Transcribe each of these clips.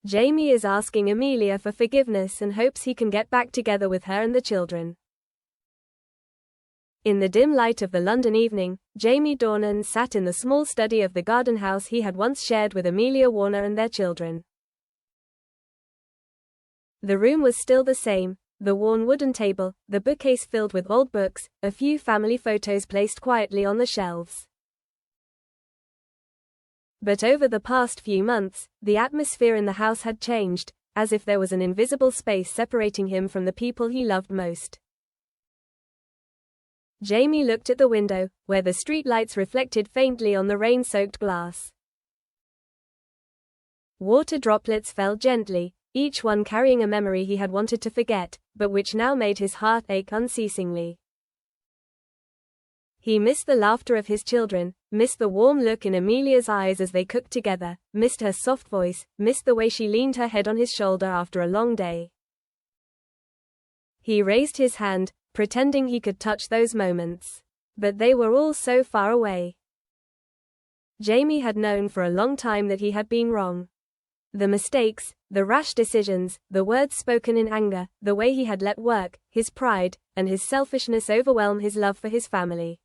Jamie is asking Amelia for forgiveness and hopes he can get back together with her and the children. In the dim light of the London evening, Jamie Dornan sat in the small study of the garden house he had once shared with Amelia Warner and their children. The room was still the same, the worn wooden table, the bookcase filled with old books, a few family photos placed quietly on the shelves. But over the past few months, the atmosphere in the house had changed, as if there was an invisible space separating him from the people he loved most. Jamie looked at the window, where the street lights reflected faintly on the rain-soaked glass. Water droplets fell gently, each one carrying a memory he had wanted to forget, but which now made his heart ache unceasingly. He missed the laughter of his children, missed the warm look in Amelia's eyes as they cooked together, missed her soft voice, missed the way she leaned her head on his shoulder after a long day. He raised his hand, pretending he could touch those moments. But they were all so far away. Jamie had known for a long time that he had been wrong. The mistakes, the rash decisions, the words spoken in anger, the way he had let work, his pride, and his selfishness overwhelm his love for his family.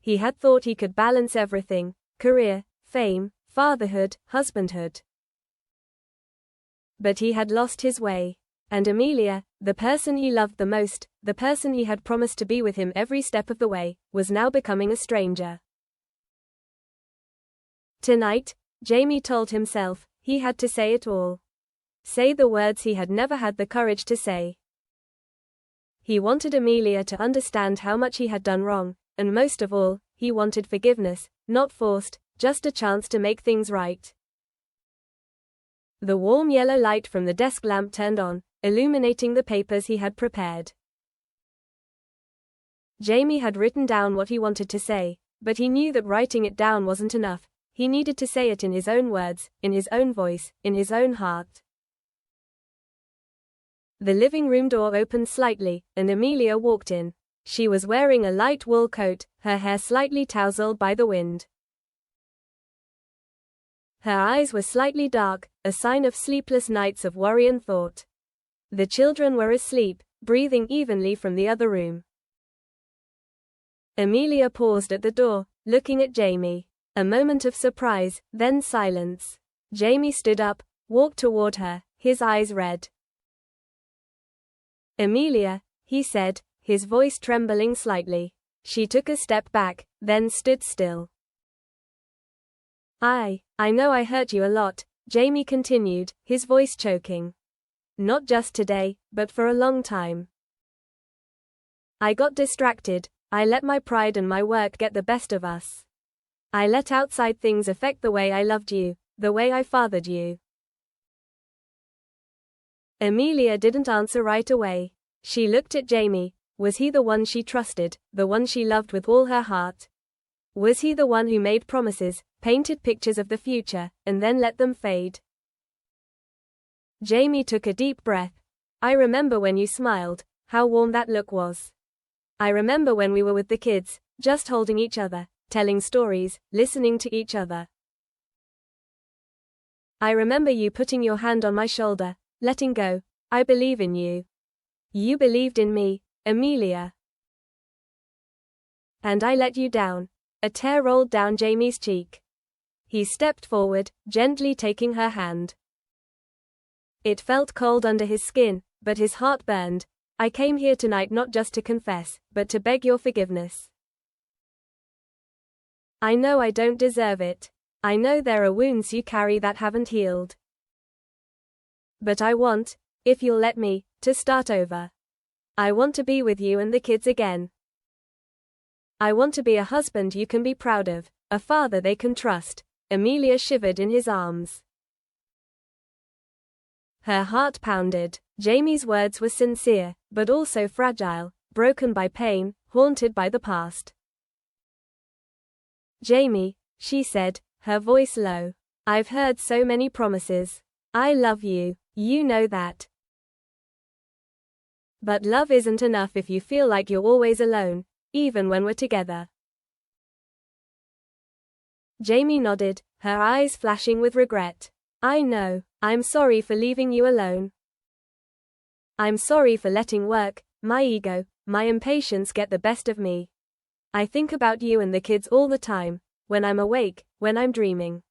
He had thought he could balance everything: career, fame, fatherhood, husbandhood. But he had lost his way. And Amelia, the person he loved the most, the person he had promised to be with him every step of the way, was now becoming a stranger. Tonight, Jamie told himself, he had to say it all. Say the words he had never had the courage to say. He wanted Amelia to understand how much he had done wrong, and most of all, he wanted forgiveness, not forced, just a chance to make things right. The warm yellow light from the desk lamp turned on, illuminating the papers he had prepared. Jamie had written down what he wanted to say, but he knew that writing it down wasn't enough. He needed to say it in his own words, in his own voice, in his own heart. The living room door opened slightly, and Amelia walked in. She was wearing a light wool coat, her hair slightly tousled by the wind. Her eyes were slightly dark, a sign of sleepless nights of worry and thought. The children were asleep, breathing evenly from the other room. Amelia paused at the door, looking at Jamie. A moment of surprise, then silence. Jamie stood up, walked toward her, his eyes red. "Amelia," he said, his voice trembling slightly. She took a step back, then stood still. I know I hurt you a lot," Jamie continued, his voice choking. "Not just today, but for a long time. I got distracted, I let my pride and my work get the best of us. I let outside things affect the way I loved you, the way I fathered you." Amelia didn't answer right away. She looked at Jamie. Was he the one she trusted, the one she loved with all her heart? Was he the one who made promises, painted pictures of the future, and then let them fade? Jamie took a deep breath. "I remember when you smiled, how warm that look was. I remember when we were with the kids, just holding each other, telling stories, listening to each other. I remember you putting your hand on my shoulder, letting go. I believe in you. You believed in me, Amelia. And I let you down." A tear rolled down Jamie's cheek. He stepped forward, gently taking her hand. It felt cold under his skin, but his heart burned. "I came here tonight not just to confess, but to beg your forgiveness. I know I don't deserve it. I know there are wounds you carry that haven't healed. But I want, if you'll let me, to start over. I want to be with you and the kids again. I want to be a husband you can be proud of, a father they can trust." Amelia shivered in his arms. Her heart pounded. Jamie's words were sincere, but also fragile, broken by pain, haunted by the past. "Jamie," she said, her voice low. "I've heard so many promises. I love you, you know that. But love isn't enough if you feel like you're always alone, even when we're together." Jamie nodded, her eyes flashing with regret. I know. I'm sorry for leaving you alone. I'm sorry for letting work, my ego, my impatience get the best of me. I think about you and the kids all the time, when I'm awake, when I'm dreaming.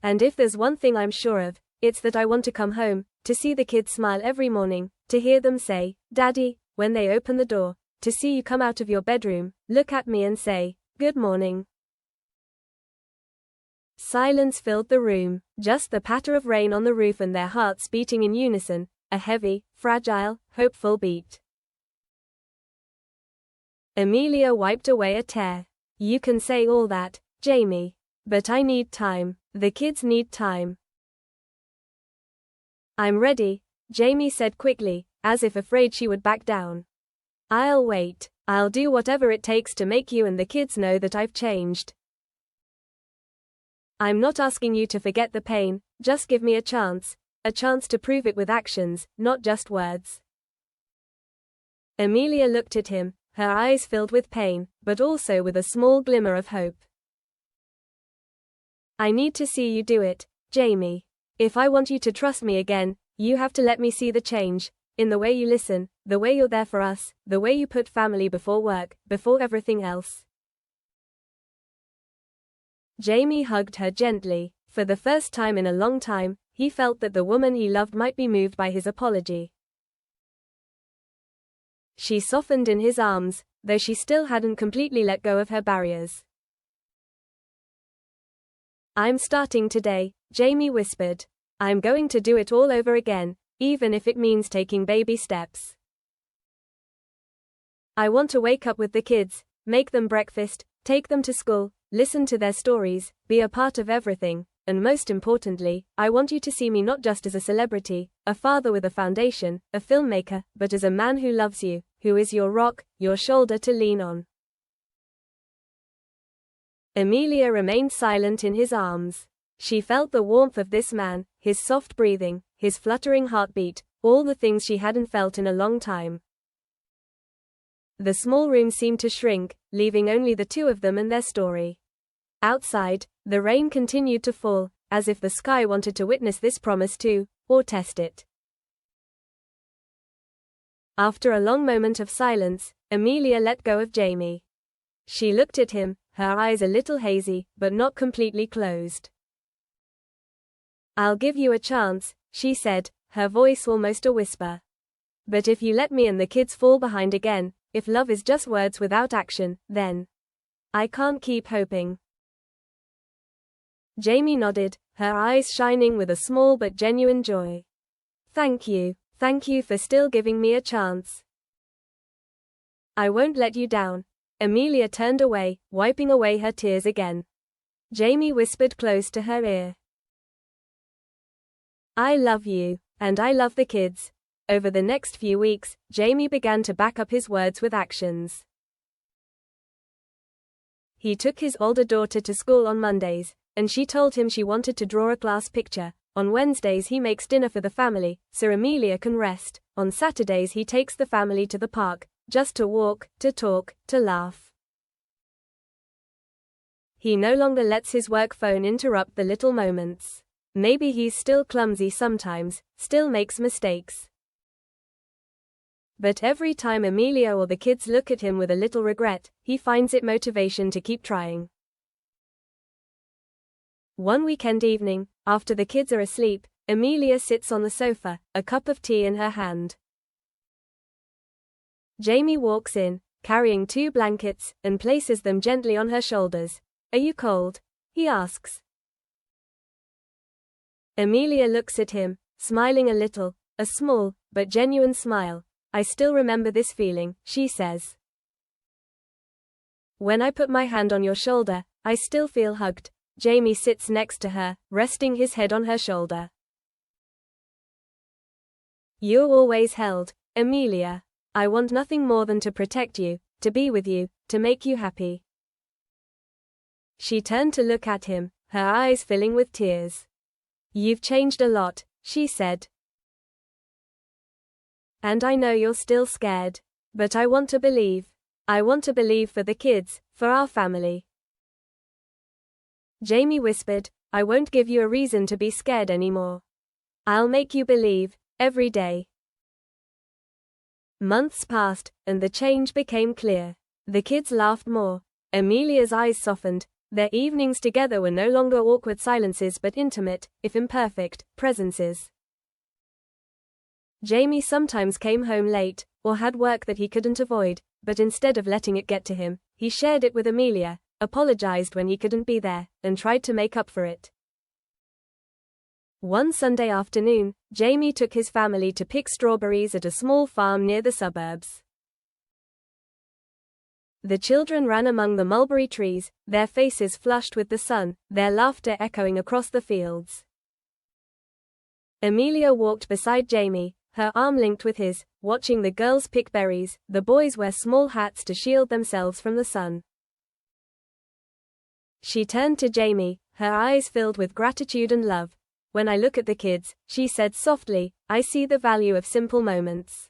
And if there's one thing I'm sure of, it's that I want to come home, to see the kids smile every morning, to hear them say, Daddy, when they open the door, to see you come out of your bedroom, look at me and say, good morning. Silence filled the room, just the patter of rain on the roof and their hearts beating in unison, a heavy, fragile, hopeful beat. Amelia wiped away a tear. You can say all that, Jamie. But I need time. The kids need time. I'm ready, Jamie said quickly, as if afraid she would back down. I'll wait. I'll do whatever it takes to make you and the kids know that I've changed. I'm not asking you to forget the pain, just give me a chance to prove it with actions, not just words. Amelia looked at him, her eyes filled with pain, but also with a small glimmer of hope. I need to see you do it, Jamie. If I want you to trust me again, you have to let me see the change, in the way you listen, the way you're there for us, the way you put family before work, before everything else. Jamie hugged her gently. For the first time in a long time, he felt that the woman he loved might be moved by his apology. She softened in his arms, though she still hadn't completely let go of her barriers. I'm starting today, Jamie whispered. I'm going to do it all over again, even if it means taking baby steps. I want to wake up with the kids, make them breakfast, take them to school, listen to their stories, be a part of everything, and most importantly, I want you to see me not just as a celebrity, a father with a foundation, a filmmaker, but as a man who loves you, who is your rock, your shoulder to lean on. Amelia remained silent in his arms. She felt the warmth of this man, his soft breathing, his fluttering heartbeat, all the things she hadn't felt in a long time. The small room seemed to shrink, leaving only the two of them and their story. Outside, the rain continued to fall, as if the sky wanted to witness this promise too, or test it. After a long moment of silence, Amelia let go of Jamie. She looked at him, her eyes a little hazy, but not completely closed. I'll give you a chance, she said, her voice almost a whisper. But if you let me and the kids fall behind again, if love is just words without action, then I can't keep hoping. Jamie nodded, her eyes shining with a small but genuine joy. Thank you for still giving me a chance. I won't let you down. Amelia turned away, wiping away her tears again. Jamie whispered close to her ear. I love you, and I love the kids. Over the next few weeks, Jamie began to back up his words with actions. He took his older daughter to school on Mondays, and she told him she wanted to draw a class picture. On Wednesdays he makes dinner for the family, so Amelia can rest. On Saturdays he takes the family to the park, just to walk, to talk, to laugh. He no longer lets his work phone interrupt the little moments. Maybe he's still clumsy sometimes, still makes mistakes. But every time Amelia or the kids look at him with a little regret, he finds it motivation to keep trying. One weekend evening, after the kids are asleep, Amelia sits on the sofa, a cup of tea in her hand. Jamie walks in, carrying 2 blankets, and places them gently on her shoulders. Are you cold? He asks. Amelia looks at him, smiling a little, a small, but genuine smile. I still remember this feeling, she says. When I put my hand on your shoulder, I still feel hugged. Jamie sits next to her, resting his head on her shoulder. You're always held, Amelia. I want nothing more than to protect you, to be with you, to make you happy. She turned to look at him, her eyes filling with tears. You've changed a lot, she said. And I know you're still scared. But I want to believe. I want to believe for the kids, for our family. Jamie whispered, I won't give you a reason to be scared anymore. I'll make you believe, every day. Months passed, and the change became clear. The kids laughed more. Amelia's eyes softened. Their evenings together were no longer awkward silences but intimate, if imperfect, presences. Jamie sometimes came home late, or had work that he couldn't avoid, but instead of letting it get to him, he shared it with Amelia, apologized when he couldn't be there, and tried to make up for it. One Sunday afternoon, Jamie took his family to pick strawberries at a small farm near the suburbs. The children ran among the mulberry trees, their faces flushed with the sun, their laughter echoing across the fields. Amelia walked beside Jamie, her arm linked with his, watching the girls pick berries. The boys wear small hats to shield themselves from the sun. She turned to Jamie, her eyes filled with gratitude and love. When I look at the kids, she said softly, I see the value of simple moments.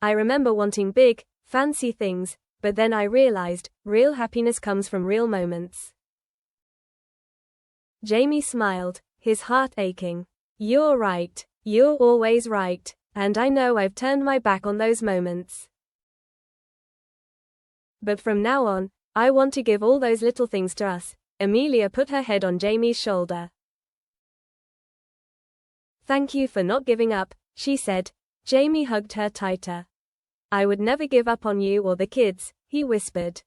I remember wanting big, fancy things, but then I realized, real happiness comes from real moments. Jamie smiled, his heart aching. You're right. You're always right, and I know I've turned my back on those moments. But from now on, I want to give all those little things to us. Amelia put her head on Jamie's shoulder. Thank you for not giving up, she said. Jamie hugged her tighter. I would never give up on you or the kids, he whispered.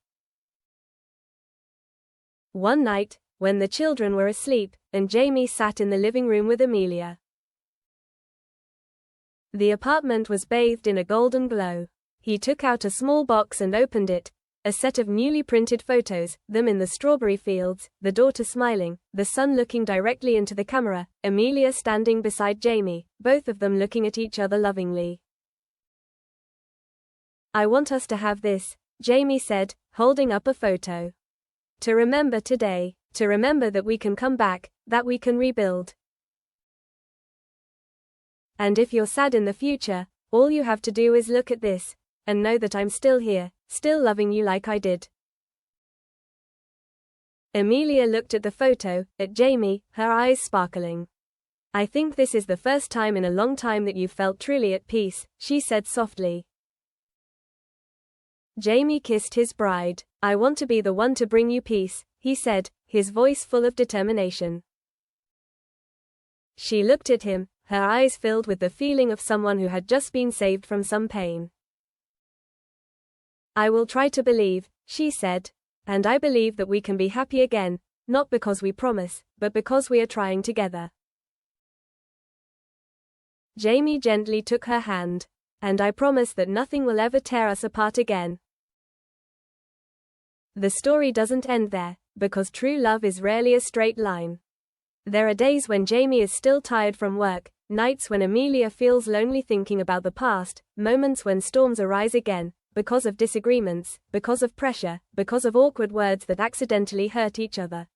One night, when the children were asleep, and Jamie sat in the living room with Amelia. The apartment was bathed in a golden glow. He took out a small box and opened it. A set of newly printed photos, them in the strawberry fields, the daughter smiling, the son looking directly into the camera, Amelia standing beside Jamie, both of them looking at each other lovingly. I want us to have this, Jamie said, holding up a photo. To remember today, to remember that we can come back, that we can rebuild. And if you're sad in the future, all you have to do is look at this, and know that I'm still here, still loving you like I did. Amelia looked at the photo, at Jamie, her eyes sparkling. I think this is the first time in a long time that you've felt truly at peace, she said softly. Jamie kissed his bride. I want to be the one to bring you peace, he said, his voice full of determination. She looked at him, her eyes filled with the feeling of someone who had just been saved from some pain. I will try to believe, she said. And I believe that we can be happy again, not because we promise, but because we are trying together. Jamie gently took her hand. And I promise that nothing will ever tear us apart again. The story doesn't end there, because true love is rarely a straight line. There are days when Jamie is still tired from work, nights when Amelia feels lonely thinking about the past, moments when storms arise again, because of disagreements, because of pressure, because of awkward words that accidentally hurt each other.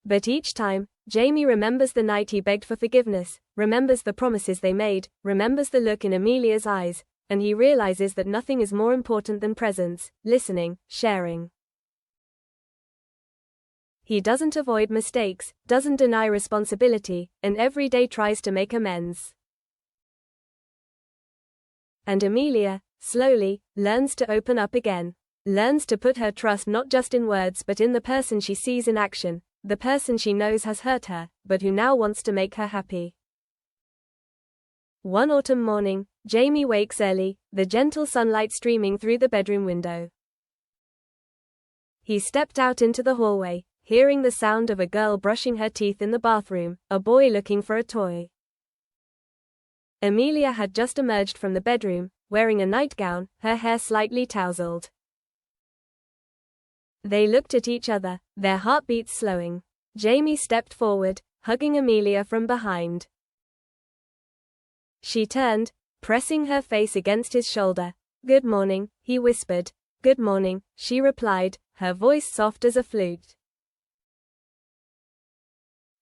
But each time, Jamie remembers the night he begged for forgiveness, remembers the promises they made, remembers the look in Amelia's eyes, and he realizes that nothing is more important than presence, listening, sharing. He doesn't avoid mistakes, doesn't deny responsibility, and every day tries to make amends. And Amelia, slowly, learns to open up again, learns to put her trust not just in words but in the person she sees in action, the person she knows has hurt her, but who now wants to make her happy. One autumn morning, Jamie wakes early, the gentle sunlight streaming through the bedroom window. He stepped out into the hallway, hearing the sound of a girl brushing her teeth in the bathroom, a boy looking for a toy. Amelia had just emerged from the bedroom, wearing a nightgown, her hair slightly tousled. They looked at each other, their heartbeats slowing. Jamie stepped forward, hugging Amelia from behind. She turned, pressing her face against his shoulder. "Good morning," he whispered. "Good morning," she replied, her voice soft as a flute.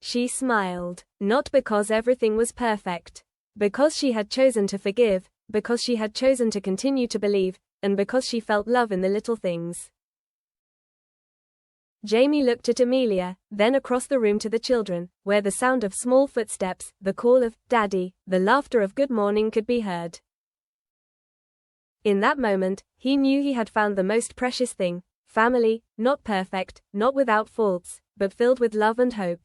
She smiled, not because everything was perfect. Because she had chosen to forgive, because she had chosen to continue to believe, and because she felt love in the little things. Jamie looked at Amelia, then across the room to the children, where the sound of small footsteps, the call of "Daddy," the laughter of good morning could be heard. In that moment, he knew he had found the most precious thing: family, not perfect, not without faults, but filled with love and hope.